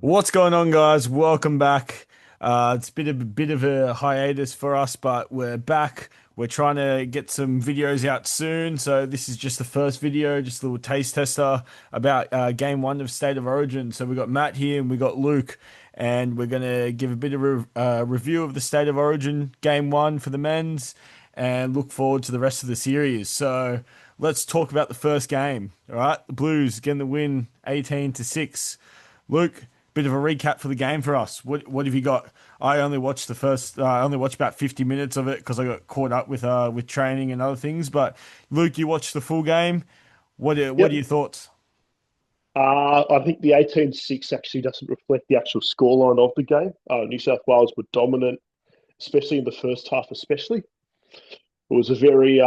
What's going on, guys? Welcome back. It's been a bit of a hiatus for us, but we're back. We're trying to get some videos out soon. So this is just the first video, just a little taste tester about game one of State of Origin. So we got Matt here and we got Luke, and we're gonna give a bit of a review of the State of Origin game one for the men's, and look forward to the rest of the series. So let's talk about the first game. All right, the Blues getting the win, 18-6. Luke, bit of a recap for the game for us. What have you got? I only watched the first. I only watched about 50 minutes of it because I got caught up with training and other things. But Luke, you watched the full game. What are Yep. your thoughts? I think the 18-6 actually doesn't reflect the actual scoreline of the game. New South Wales were dominant, especially in the first half, especially. It was a very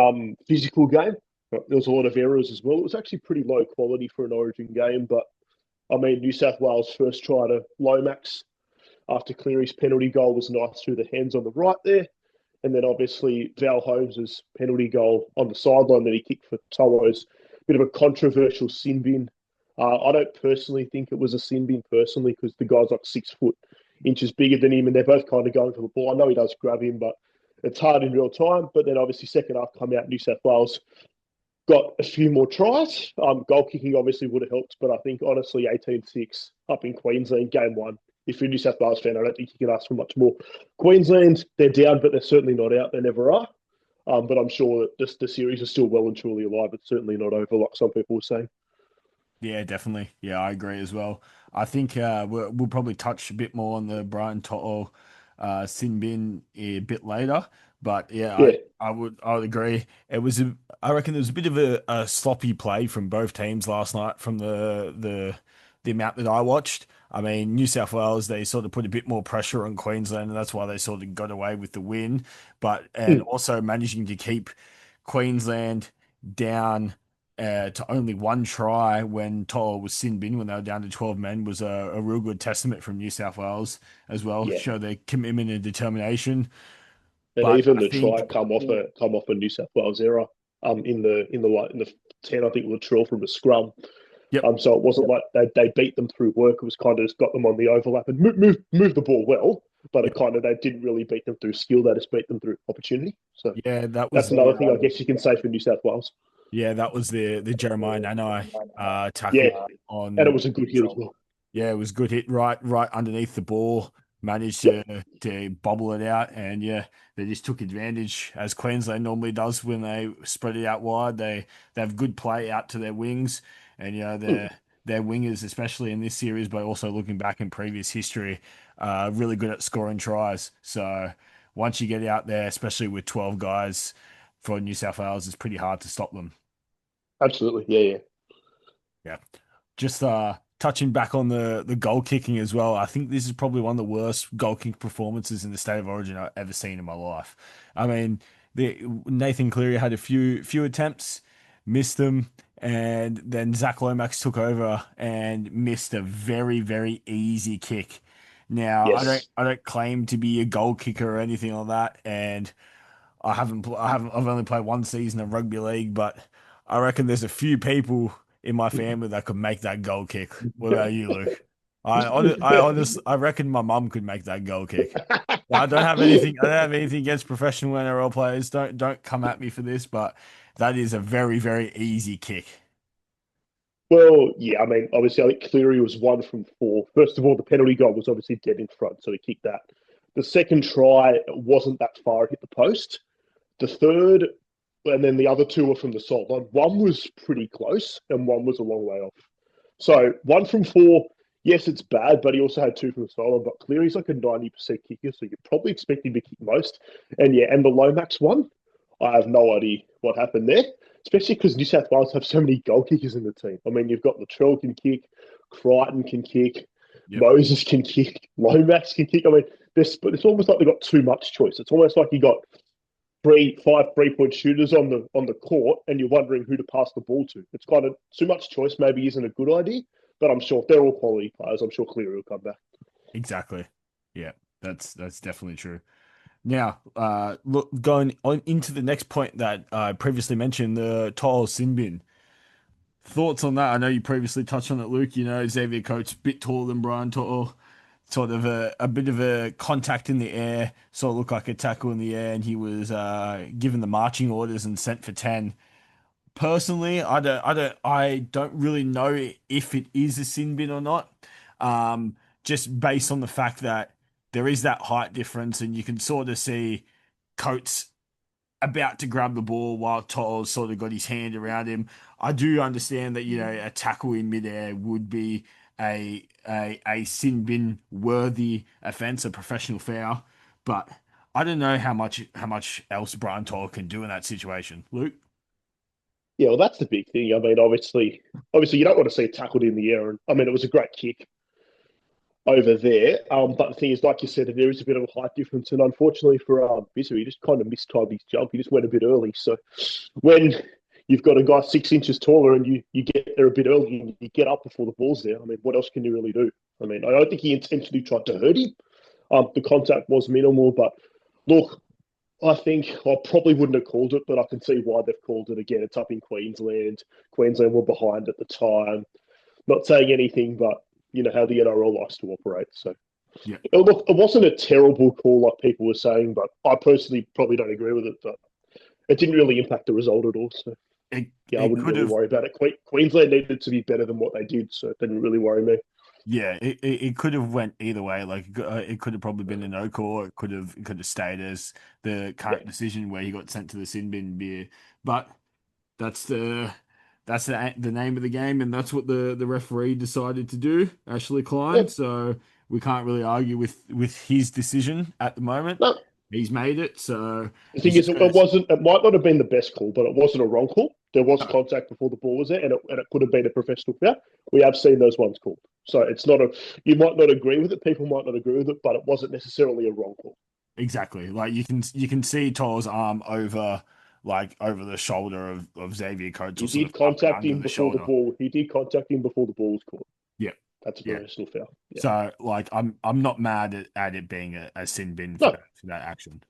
physical game. There was a lot of errors as well. It was actually pretty low quality for an Origin game, but I mean, New South Wales' first try to Lomax after Cleary's penalty goal was nice through the hands on the right there. And then obviously Val Holmes's penalty goal on the sideline that he kicked for To'o's bit of a controversial sin bin. I don't personally think it was a sin bin personally because the guy's like 6 foot inches bigger than him and they're both kind of going for the ball. I know he does grab him, but it's hard in real time. But then obviously second half come out, New South Wales got a few more tries. Goal kicking obviously would have helped, but I think honestly 18-6 up in Queensland game one. If you're a New South Wales fan, I don't think you can ask for much more. Queensland, they're down, but they're certainly not out. They never are. But I'm sure that the series is still well and truly alive. It's certainly not over, like some people were saying. Yeah, definitely. Yeah, I agree as well. I think we'll probably touch a bit more on the Brian To'o sin bin a bit later. But yeah, Yeah. I would agree. I reckon there was a bit of a sloppy play from both teams last night from the amount that I watched. I mean, New South Wales, they sort of put a bit more pressure on Queensland, and that's why they sort of got away with the win. But and Mm. also managing to keep Queensland down to only one try when To'o was sin bin when they were down to 12 men was a real good testament from New South Wales as well. Yeah. Show their commitment and determination. And But even I the try think, come off a New South Wales error. In the 10, I think Latrell from a scrum. yep, So it wasn't like they beat them through work. It was kind of just got them on the overlap and move the ball well, but it yep, kind of they didn't really beat them through skill. They just beat them through opportunity. So yeah, that's another thing I guess you can say for New South Wales. that was the Jeremiah Nanai Yeah, tackle and it on. was a good hit as well. Yeah, it was good hit right underneath the ball. Managed Yep. to bobble it out, and yeah, they just took advantage as Queensland normally does when they spread it out wide. They have good play out to their wings, and you know Mm. their wingers, especially in this series, but also looking back in previous history, really good at scoring tries. So once you get out there, especially with 12 guys for New South Wales, it's pretty hard to stop them. Absolutely. Yeah, yeah. Yeah. Just touching back on the goal kicking as well. I think this is probably one of the worst goal kick performances in the State of Origin I've ever seen in my life. I mean, the Nathan Cleary had a few attempts, missed them, and then Zach Lomax took over and missed a very easy kick. Now, Yes. I don't claim to be a goal kicker or anything like that, and I've only played one season of rugby league, but I reckon there's a few people in my family that could make that goal kick. What about you, Luke? I reckon my mum could make that goal kick. Now, I don't have anything against professional NRL players. Don't come at me for this, but that is a very easy kick. Well, yeah, I mean, obviously, I think Cleary was 1 from 4. First of all, the penalty goal was obviously dead in front, so he kicked that. The second try wasn't that far, it hit the post. The third, and then the other two were from the sideline. One was pretty close, and one was a long way off. So 1 from 4, yes, it's bad, but he also had two from the sideline. But Cleary's like a 90% kicker, so you're probably expecting to kick most. And yeah, and the Lomax one, I have no idea what happened there, especially because New South Wales have so many goal kickers in the team. I mean, you've got Latrell can kick, Crichton can kick, Yep. Moses can kick, Lomax can kick. I mean, it's almost like they've got too much choice. It's almost like you got five 3 point shooters on the court, and you're wondering who to pass the ball to. It's kind of too much choice. Maybe isn't a good idea, but I'm sure if they're all quality players, I'm sure Cleary will come back. Exactly. Yeah, that's definitely true. Now, look, going on into the next point that I previously mentioned, the Tall Sin Bin. Thoughts on that? I know you previously touched on it, Luke. You know, Xavier Coates, a bit taller than Brian To'o, sort of a bit of a contact in the air, sort of looked like a tackle in the air, and he was given the marching orders and sent for 10. Personally, I don't really know if it is a sin bin or not. Just based on the fact that there is that height difference, and you can sort of see Coates about to grab the ball while To'o's sort of got his hand around him. I do understand that, you know, a tackle in midair would be a sin bin worthy offense, a professional foul, but I don't know how much else Brian To'o can do in that situation. Luke? Yeah, well, that's the big thing. I mean, obviously, you don't want to see it tackled in the air. And I mean, it was a great kick over there. But the thing is, like you said, there is a bit of a height difference, and unfortunately for Bizzer, he just kind of mistimed his jump. He just went a bit early. So when you've got a guy 6 inches taller and you get there a bit early and you get up before the ball's there, I mean, what else can you really do? I mean, I don't think he intentionally tried to hurt him. The contact was minimal, but look, I think I probably wouldn't have called it, but I can see why they've called it again. It's up in Queensland. Queensland were behind at the time. Not saying anything, but you know how the NRL likes to operate. So Yeah. look, it wasn't a terrible call like people were saying, but I personally probably don't agree with it. But it didn't really impact the result at all. So It yeah, I it wouldn't could really have worry about it. Queensland needed to be better than what they did, so it didn't really worry me. Yeah, it could have went either way. Like it could have probably been a no call. It could have stayed as the Yeah, current decision where he got sent to the sin bin beer. But that's the name of the game, and that's what the referee decided to do, Ashley yeah. Klein. So we can't really argue with his decision at the moment. No, He's made it, so the thing he's is, just got it to. wasn't. It might not have been the best call, but it wasn't a wrong call. There was No, contact before the ball was there, and it could have been a professional foul. We have seen those ones called, so it's not a. You might not agree with it. People might not agree with it, but it wasn't necessarily a wrong call. exactly. Like you can see To's arm over the shoulder of Xavier Coates, He or sort did of up and contact under him the before the shoulder. ball. He did contact him before the ball was caught. Yeah, That's a yeah. professional foul. Yeah. So like I'm not mad at it being a sin bin No. for that action.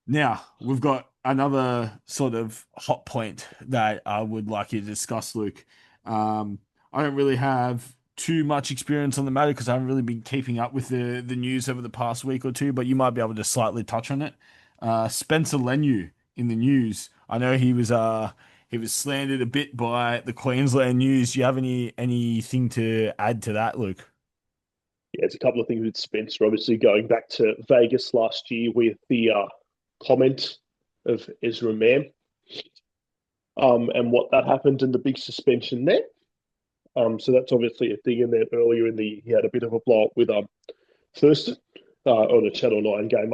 Now we've got another sort of hot point that I would like you to discuss, Luke. I don't really have too much experience on the matter because I haven't really been keeping up with the news over the past week or two, but you might be able to slightly touch on it. Spencer Leniu in the news. I know he was slandered a bit by the Queensland news. Do you have anything to add to that, Luke? Yeah, there's a couple of things with Spencer. Obviously, going back to Vegas last year with the comment of Ezra Mam, and what that happened and the big suspension there. So that's obviously a thing. And then earlier in the year, he had a bit of a blow up with Thurston on a Channel 9 game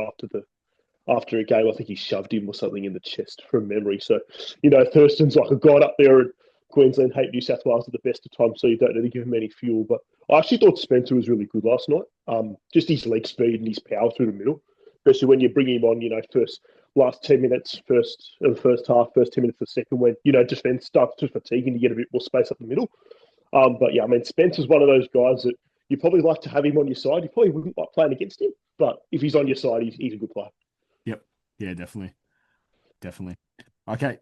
after a game. I think he shoved him or something in the chest from memory. So, you know, Thurston's like a god up there, and Queensland hate New South Wales at the best of times, so you don't need to give him any fuel. But I actually thought Spencer was really good last night. Just his leg speed and his power through the middle, especially when you bring him on, you know, last 10 minutes, first of the first half, first 10 minutes of the second, when, you know, defense starts to fatigue and you get a bit more space up the middle. But yeah, I mean, Spencer's one of those guys that you probably like to have him on your side. You probably wouldn't like playing against him, but if he's on your side, he's a good player. Yep. Yeah, definitely. Definitely. Okay.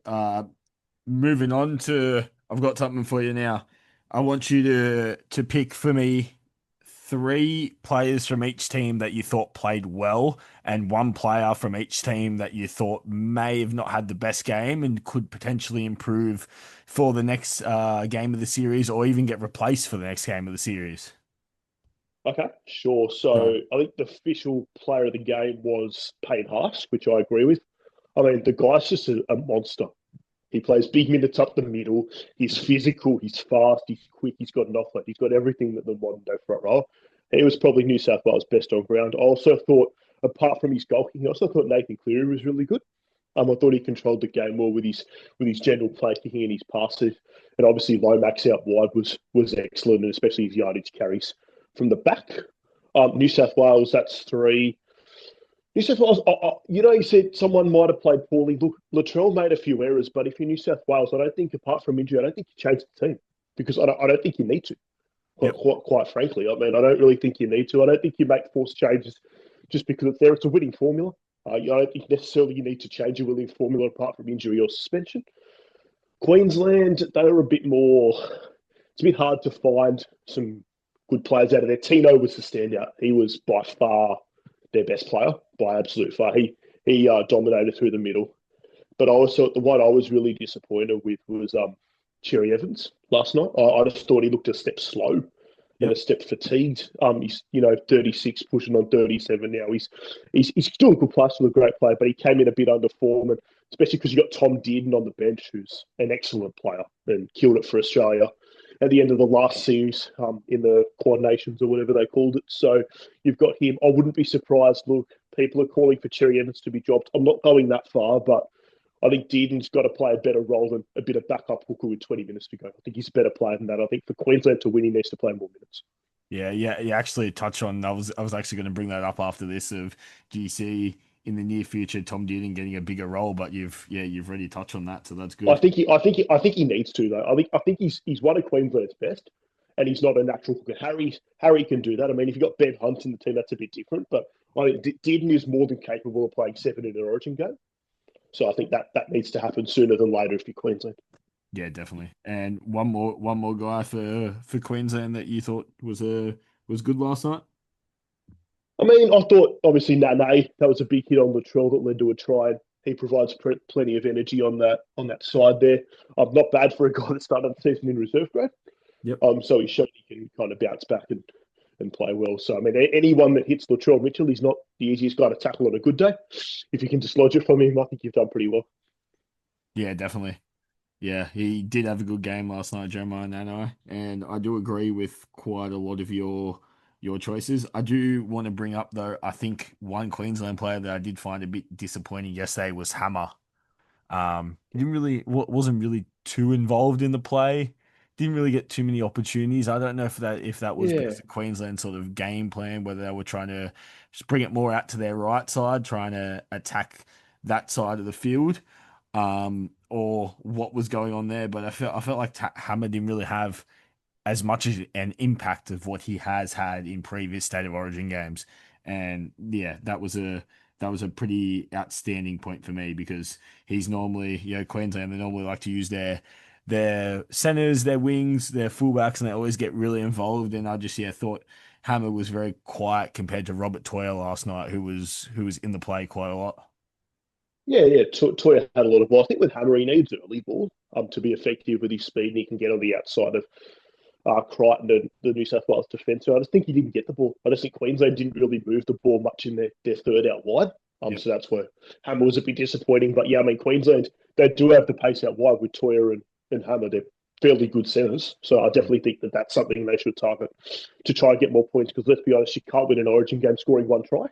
Moving on to, I've got something for you now. I want you to pick for me three players from each team that you thought played well, and one player from each team that you thought may have not had the best game and could potentially improve for the next game of the series, or even get replaced for the next game of the series. Okay, sure. So, So I think the official player of the game was Payne Haas, which I agree with. I mean, the guy's just a monster. He plays big minutes up the middle. He's physical. He's fast. He's quick. He's got knockback. He's got everything that the modern day front row. He was probably New South Wales' best on ground. I also thought, apart from his goal kicking, I also thought Nathan Cleary was really good. I thought he controlled the game more with his general play kicking and his passes. And obviously Lomax out wide was excellent, and especially his yardage carries from the back. New South Wales, that's three. New South Wales, you know, you said someone might have played poorly. Look, Latrell made a few errors, but if you're New South Wales, I don't think, apart from injury, I don't think you change the team because I don't think you need to. Quite, yep, quite, quite frankly, I mean, I don't really think you need to. I don't think you make forced changes just because it's there. It's a winning formula. I don't think necessarily you need to change your winning formula apart from injury or suspension. Queensland, they were a bit more. It's a bit hard to find some good players out of there. Tino was the standout. He was by far their best player, by absolute far. He dominated through the middle. But I also the one I was really disappointed with was Cherry Evans last night. I just thought he looked a step slow and a Yep. step fatigued. He's 36, pushing on 37 now. He's still a good player, still a great player, but he came in a bit under form, and especially because you got Tom Dearden on the bench, who's an excellent player and killed it for Australia at the end of the last series in the Quad Nations or whatever they called it. So you've got him. I wouldn't be surprised. Look, people are calling for Cherry Evans to be dropped. I'm not going that far, but I think Dearden's got to play a better role than a bit of backup hooker with 20 minutes to go. I think he's a better player than that. I think for Queensland to win, he needs to play more minutes. Yeah, yeah, you actually touch on. I was actually going to bring that up after this. Of do you see in the near future Tom Dearden getting a bigger role? But you've already touched on that, so that's I good. think he needs to though. I think he's one of Queensland's best, and he's not a natural hooker. Harry can do that. I mean, if you got Ben Hunt in the team, that's a bit different. But I think Dearden is more than capable of playing seven in an Origin game. So I think that needs to happen sooner than later if you're Queensland. Yeah, definitely. And one more guy for Queensland that you thought was good last night. I mean, I thought obviously Nane, that was a big hit on Latrell that led to a try. He provides plenty of energy on that side there. Not bad for a guy that started the season in reserve grade. Yep. So he showed he can kind of bounce back and play well. So I mean, anyone that hits Latrell Mitchell, he's not the easiest guy to tackle on a good day. If you can dislodge it from him, I think you've done pretty well. Yeah, definitely. Yeah, he did have a good game last night, Jeremiah Nano, and I do agree with quite a lot of your choices. I do want to bring up though, I think one Queensland player that I did find a bit disappointing yesterday was Hammer. He didn't really wasn't really too involved in the play. Didn't really get too many opportunities. I don't know if that was Yeah, because of Queensland sort of game plan, whether they were trying to just bring it more out to their right side, trying to attack that side of the field, or what was going on there. But I felt like Hammer didn't really have as much as an impact of what he has had in previous State of Origin games. And yeah, that was a pretty outstanding point for me because he's normally, Queensland, they normally like to use their centers, their wings, their fullbacks, and they always get really involved. And I just thought Hammer was very quiet compared to Robert Toyer last night, who was in the play quite a lot. yeah. Toya had a lot of ball. I think with Hammer, he needs early ball to be effective with his speed, and he can get on the outside of Crichton and the New South Wales defence. So I just think he didn't get the ball. I just think Queensland didn't really move the ball much in their third out wide. Yep. So that's where Hammer was a bit disappointing. But yeah, I mean, Queensland, they do have the pace out wide with Toya and Hammer. They're fairly good centres. So I definitely think that that's something they should target to try and get more points. Because let's be honest, you can't win an Origin game scoring one try.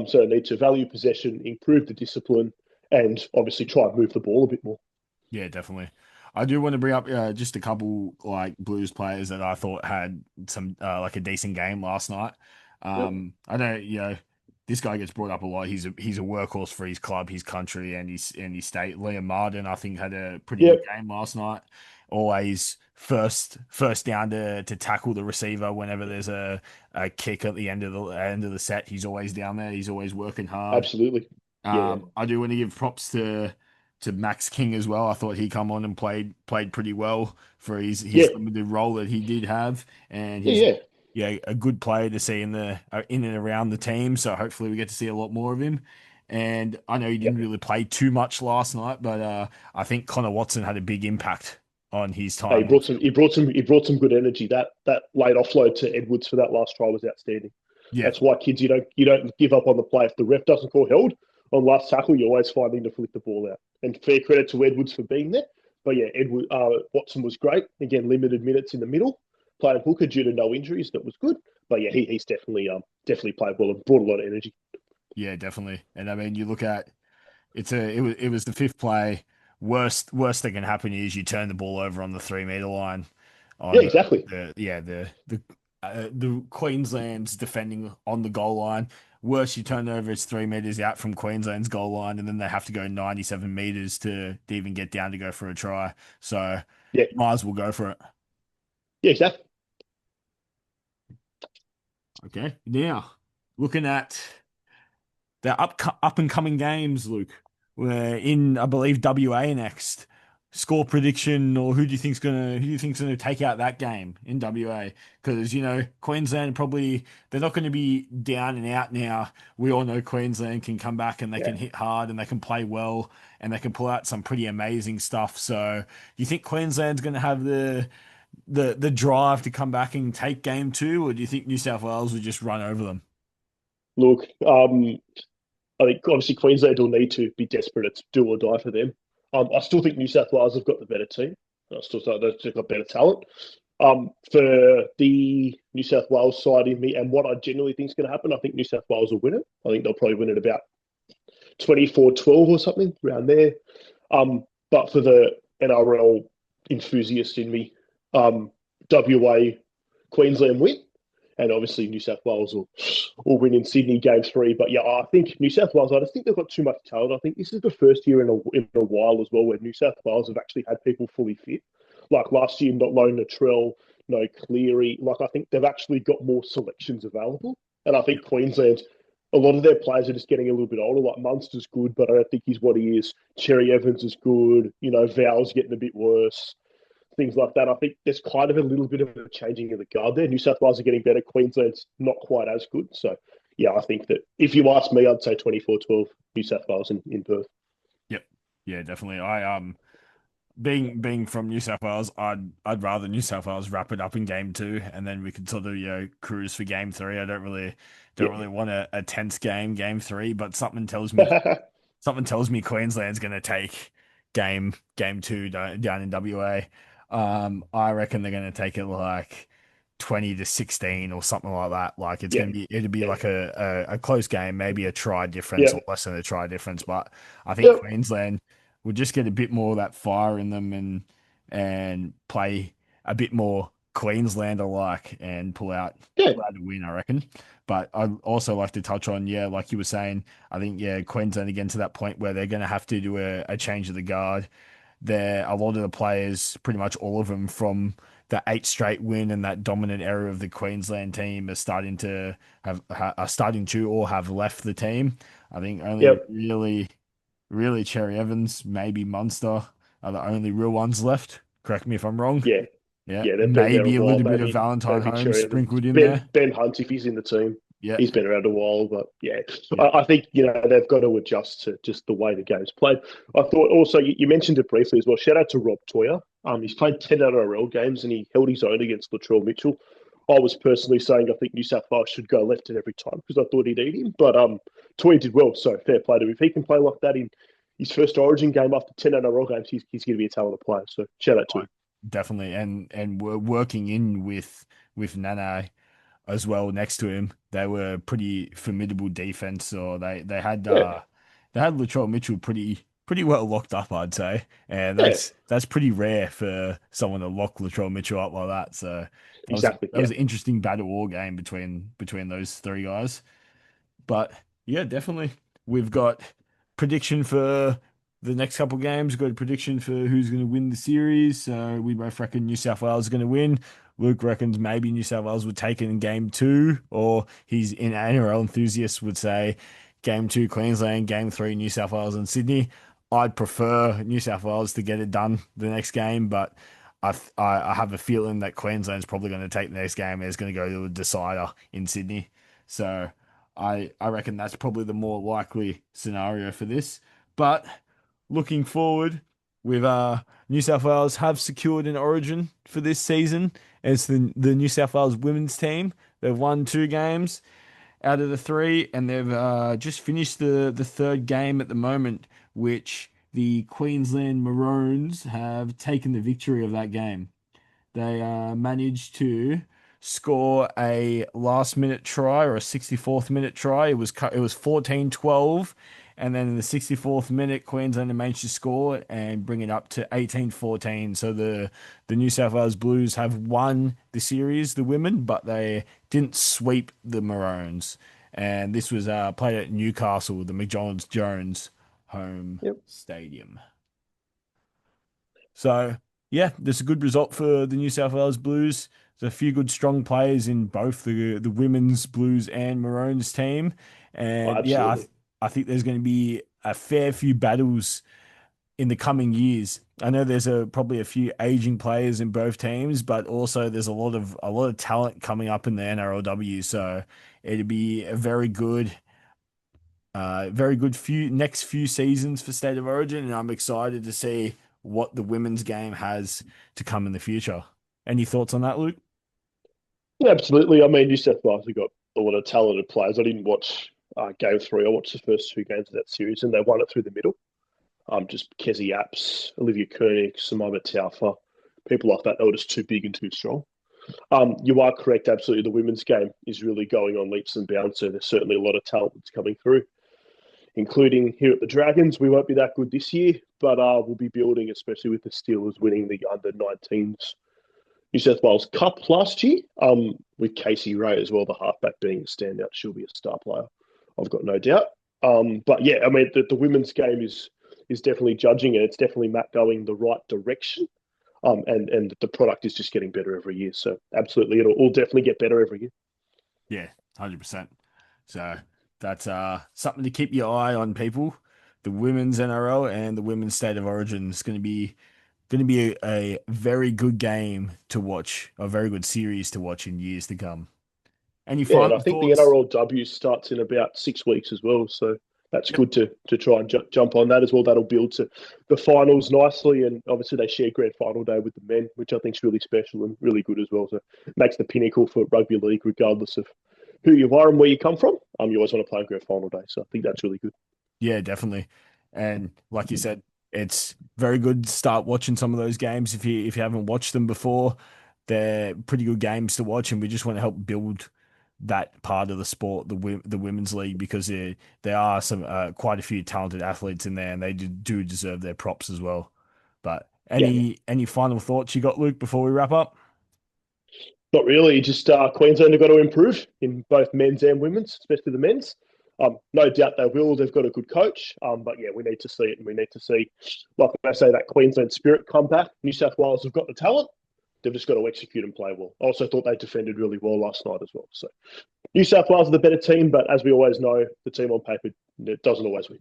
So they need to value possession, improve the discipline, and obviously try and move the ball a bit more. Yeah, definitely. I do want to bring up just a couple like Blues players that I thought had some like a decent game last night. Yep. I know this guy gets brought up a lot. He's a workhorse for his club, his country, and his state. Liam Martin, I think, had a pretty good Yep. game last night. Always first down to tackle the receiver whenever there's a kick at the end of the set. He's always down there. He's always working hard. Absolutely. Yeah. I do want to give props to Max King as well. I thought he come on and played pretty well for his Yeah. limited role that he did have, and Yeah. he's Yeah. a good player to see in and around the team. So hopefully we get to see a lot more of him. And I know he Yeah. didn't really play too much last night, but I think Connor Watson had a big impact on his Hey, time on the field. he brought some good energy. That late offload to Edwards for that last try was outstanding. Yeah, That's why kids you don't give up on the play. If the ref doesn't call held on last tackle, you're always finding to flick the ball out. And fair credit to Edwards for being there. But yeah, Watson was great. Again, limited minutes in the middle, playing hooker due to no injuries. That was good. But yeah, he's definitely played well and brought a lot of energy. yeah, definitely. And I mean, you look at it was the fifth play. Worst that can happen is you turn the ball over on the 3 meter line Yeah, on exactly. the Queensland's defending on the goal line. Worst you turn over it's 3 meters out from Queensland's goal line, and then they have to go 97 meters to even get down to go for a try. So Yeah, might as well go for it. yeah, exactly. Okay. Now looking at the up and coming games, Luke. We're in, I believe, WA next. score prediction, or who do you think's gonna take out that game in WA? Because Queensland probably they're not going to be down and out now. We all know Queensland can come back and they Yeah. can hit hard and they can play well and they can pull out some pretty amazing stuff. So, do you think Queensland's going to have the drive to come back and take game two, or do you think New South Wales will just run over them? Look, I think obviously Queensland will need to be desperate. It's do or die for them. I still think New South Wales have got the better team. I still think they've got better talent. For the New South Wales side in me, and what I genuinely think is going to happen, I think New South Wales will win it. I think they'll probably win it about 24-12 or something around there. But for the NRL enthusiast in me, WA, Queensland win. And obviously New South Wales will win in Sydney game three. But yeah, I think New South Wales, I just think they've got too much talent. I think this is the first year in a while as well where New South Wales have actually had people fully fit. Like last year, not no Latrell, no Cleary. Like I think they've actually got more selections available. And I think Queensland, a lot of their players are just getting a little bit older. Like Munster's good, but I don't think he's what he is. Cherry Evans is good. Val's getting a bit worse, things like that. I think there's kind of a little bit of a changing of the guard there. New South Wales are getting better. Queensland's not quite as good. So, yeah, I think that if you ask me, I'd say 24-12 New South Wales in Perth. Yep. Yeah, definitely. I being from New South Wales, I'd rather New South Wales wrap it up in game two, and then we could sort of cruise for game three. I don't Yeah. really want a tense game three, but something tells me Queensland's going to take game two down in WA. I reckon they're going to take it like 20-16 or something like that. Like yeah. it'd be Yeah. like a close game, maybe a try difference Yeah. or less than a try difference. But I think Yeah. Queensland will just get a bit more of that fire in them and play a bit more Queensland alike and Yeah. pull out a win, I reckon. But I'd also like to touch on, yeah, like you were saying, I think, yeah, Queensland again to that point where they're going to have to do a change of the guard. A lot of the players, pretty much all of them from the eight straight win and that dominant era of the Queensland team are starting to or have left the team. I think only Yeah. really Cherry Evans, maybe Munster are the only real ones left. Correct me if I'm wrong. Yeah. Yeah, Yeah. They've been there a maybe a while. little bit of Valentine Maybe Holmes Cherry Evans. sprinkled in there. Ben Hunt, if he's in the team, Yeah, he's been around a while. But yeah, yeah, I think they've got to adjust to just the way the game's played. I thought also you mentioned it briefly as well. Shout out to Rob Toyer. He's played 10 NRL games and he held his own against Latrell Mitchell. I was personally saying I think New South Wales should go left at every time because I thought he'd eat him. But Toyer did well, so fair play to him. If he can play like that in his first Origin game after 10 NRL games, he's going to be a talented player. So shout out to I- him. definitely. And we're working in with Nana as well next to him. They were pretty formidable defense, or Yeah, they had Latrell Mitchell pretty well locked up, I'd say. And yeah, that's pretty rare for someone to lock Latrell Mitchell up like that. So exactly. that Yeah, was an interesting battle war game between those three guys. But yeah, definitely. We've got prediction for the next couple games. We've got a prediction for who's going to win the series. So we both reckon New South Wales is going to win. Luke reckons maybe New South Wales would take it in game two, or he's in NRL enthusiast would say game two Queensland, game three New South Wales and Sydney. I'd prefer New South Wales to get it done the next game, but I have a feeling that Queensland's probably going to take the next game and it's going to go to a decider in Sydney. So I reckon that's probably the more likely scenario for this. But looking forward, with New South Wales have secured an origin for this season. It's the New South Wales women's team. They've won two games out of the three, and they've just finished the third game at the moment, which the Queensland Maroons have taken the victory of that game. They managed to score a last minute try or a 64th minute try. It was 14-12, and then in the 64th minute Queensland managed to score and bring it up to 18-14. So the New South Wales Blues have won the series, the women, but they didn't sweep the Maroons. And this was played at Newcastle, the McDonald's Jones home yep. stadium. So yeah, there's a good result for the New South Wales Blues. There's a few good strong players in both the women's Blues and Maroons team, Oh, and yeah, absolutely. I think there's going to be a fair few battles in the coming years. I know there's probably a few aging players in both teams, but also there's a lot of talent coming up in the NRLW. So it'd be a very good few seasons for State of Origin, and I'm excited to see what the women's game has to come in the future. Any thoughts on that, Luke? Yeah, absolutely. I mean, New South Wales have got a lot of talented players. I didn't watch game three. I watched the first two games of that series, and they won it through the middle. Just Kezi Apps, Olivia Koenig, Simona Taufa, people like that. They were just too big and too strong. You are correct. Absolutely, the women's game is really going on leaps and bounds. So there's certainly a lot of talent that's coming through, including here at the Dragons. We won't be that good this year, but we'll be building, especially with the Steelers winning the under-19s New South Wales Cup last year, with Casey Ray as well, the halfback being a standout. She'll be a star player, I've got no doubt. But yeah, I mean, the women's game is definitely judging, and it's definitely going the right direction. And the product is just getting better every year. So absolutely, it'll definitely get better every year. Yeah, 100%. So that's something to keep your eye on, people. The women's NRL and the women's State of Origin is going to be a very good game to watch, a very good series to watch in years to come. Any Yeah, and final I think the thoughts? NRLW starts in about 6 weeks as well. So that's good to try and jump on that as well. That'll build to the finals nicely, and obviously they share grand final day with the men, which I think is really special and really good as well. So it makes the pinnacle for rugby league, regardless of who you are and where you come from. You always want to play on grand final day, so I think that's really good. Yeah, definitely. And like you said, it's very good to start watching some of those games if you haven't watched them before. They're pretty good games to watch, and we just want to help build that part of the sport, the women's league, because there are some quite a few talented athletes in there, and they do deserve their props as well. But Yeah, any final thoughts you got, Luke, before we wrap up? not really. Just Queensland have got to improve in both men's and women's, especially the men's. No doubt they will. They've got a good coach. But yeah, we need to see it, and we need to see, like I say, that Queensland spirit come back. New South Wales have got the talent. They've just got to execute and play well. I also thought they defended really well last night as well. So New South Wales are the better team, but as we always know, the team on paper it doesn't always win.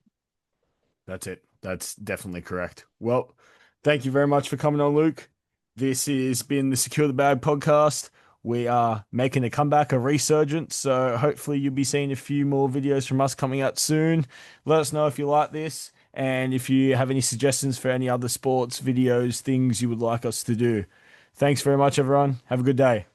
That's it. That's definitely correct. Well, thank you very much for coming on, Luke. This has been the Secure the Bag podcast. We are making a comeback, a resurgence. So hopefully you'll be seeing a few more videos from us coming out soon. Let us know if you like this and if you have any suggestions for any other sports videos, things you would like us to do. Thanks very much, everyone. Have a good day.